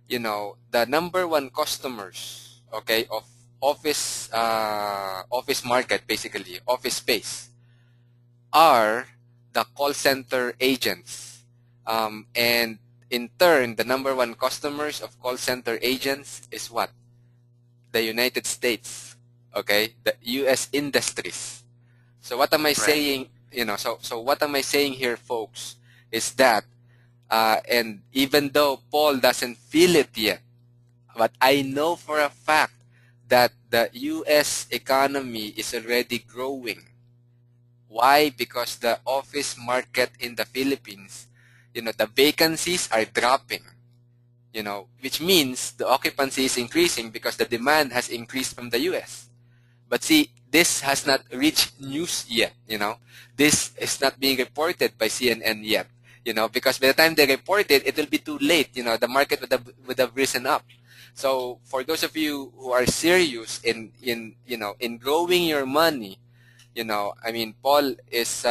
the number one customers, okay, of office market, basically office space, are the call center agents. And in turn, the number one customers of call center agents is what? The United States, okay, the U.S. industries. So what am I saying? So what am I saying here, folks, is that, and even though Paul doesn't feel it yet, but I know for a fact that the U.S. economy is already growing. Why? Because the office market in the Philippines, the vacancies are dropping. Which means the occupancy is increasing because the demand has increased from the U.S. But see, this has not reached news yet. This is not being reported by CNN yet. Because by the time they report it, it will be too late. The market would have risen up. So for those of you who are serious in growing your money, I mean, Paul is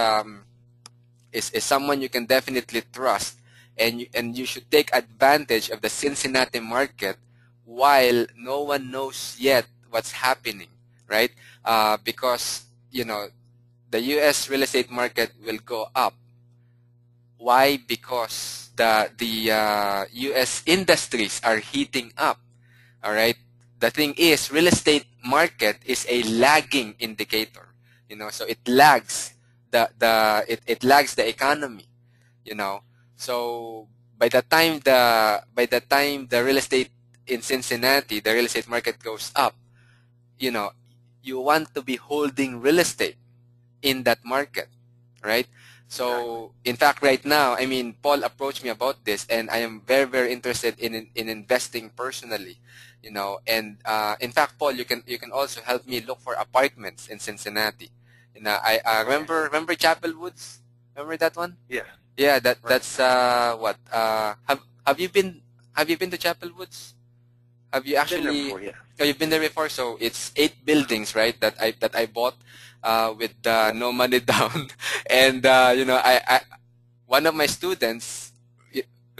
someone you can definitely trust. And you should take advantage of the Cincinnati market while no one knows yet what's happening, right? Because the U.S. real estate market will go up. Why? Because the U.S. industries are heating up. All right. The thing is, real estate market is a lagging indicator. So it lags it lags the economy. So by the time the real estate in Cincinnati, the real estate market goes up, you want to be holding real estate in that market, right? So in fact, right now, I mean, Paul approached me about this, and I am very, very interested in investing personally, And in fact, Paul, you can also help me look for apartments in Cincinnati. I remember Chapel Woods. Remember that one? Yeah. Yeah, that's what have you been to Chapel Woods? Have you actually? Been there before, yeah. Oh, you've been there before. So it's 8 buildings, right? That I bought with no money down, and I one of my students,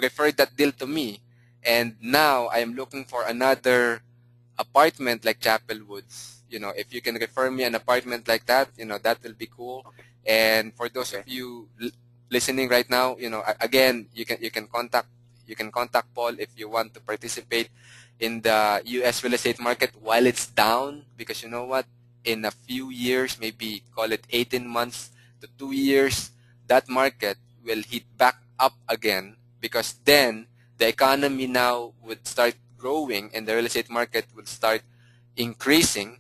referred that deal to me, and now I am looking for another apartment like Chapel Woods. If you can refer me an apartment like that, that will be cool. Okay. And for those of Okay. you listening right now, again, you can contact Paul if you want to participate in the U.S. real estate market while it's down, because you know what? In a few years, maybe call it 18 months to 2 years, that market will hit back up again, because then the economy now would start growing and the real estate market would start increasing.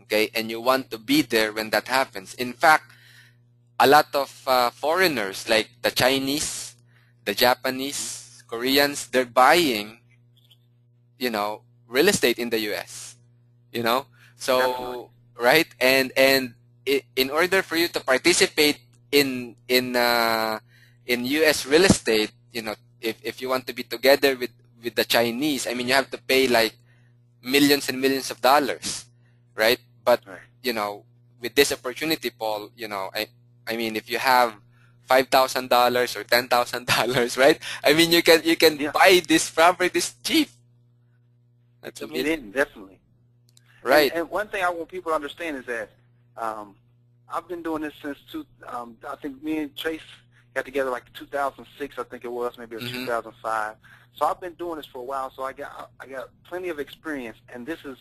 Okay, and you want to be there when that happens. In fact, a lot of foreigners like the Chinese, the Japanese, Koreans, they're buying, real estate in the US. You know, Definitely. so right, and in order for you to participate in US real estate, if you want to be together with the Chinese, I mean, you have to pay like millions and millions of dollars, right? But Right. with this opportunity, Paul, I mean, if you have $5,000 or $10,000, right? I mean, you can Yeah. buy this properties cheap. You That's can get amazing, in, definitely. right? And one thing I want people to understand is that I've been doing this since I think me and Trace got together like 2006, I think it was, maybe it was Mm-hmm. 2005. So I've been doing this for a while. So I got plenty of experience, and this is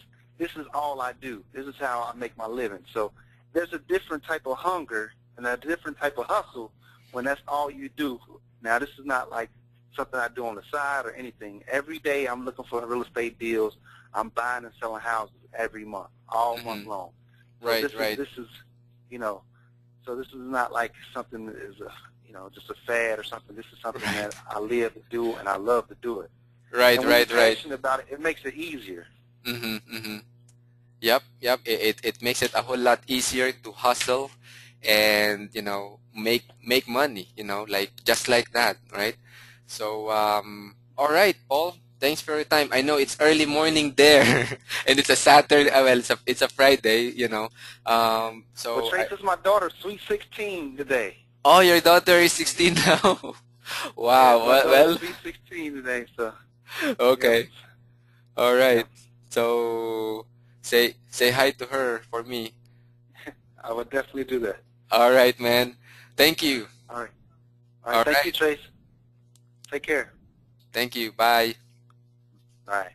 all I do. This is how I make my living. So there's a different type of hunger and a different type of hustle when that's all you do. Now this is not like something I do on the side or anything. Every day I'm looking for real estate deals. I'm buying and selling houses every month, all month Mm-hmm. long. So Right, right, this is, so this is not like something that is just a fad or something. This is something that I live to do and I love to do it. right, And when you're right, right. passionate about it, it makes it easier. Mm-hmm, mm-hmm. Yep, yep. It makes it a whole lot easier to hustle and make money. Like just like that, right? So all right, Paul. Thanks for your time. I know it's early morning there, and it's a Saturday. Well, it's a Friday. Well, So Trace, this is my daughter's sweet 16 today. oh, your daughter is 16 now. Yeah, Wow. it's my Well, daughter's well. sweet 16 today. So, yep, Okay. All yep. right. So say hi to her for me. I would definitely do that. All right, man. Thank you. All right. All right. All Thank you, right. Trace. Take care. Thank you. Bye. All right.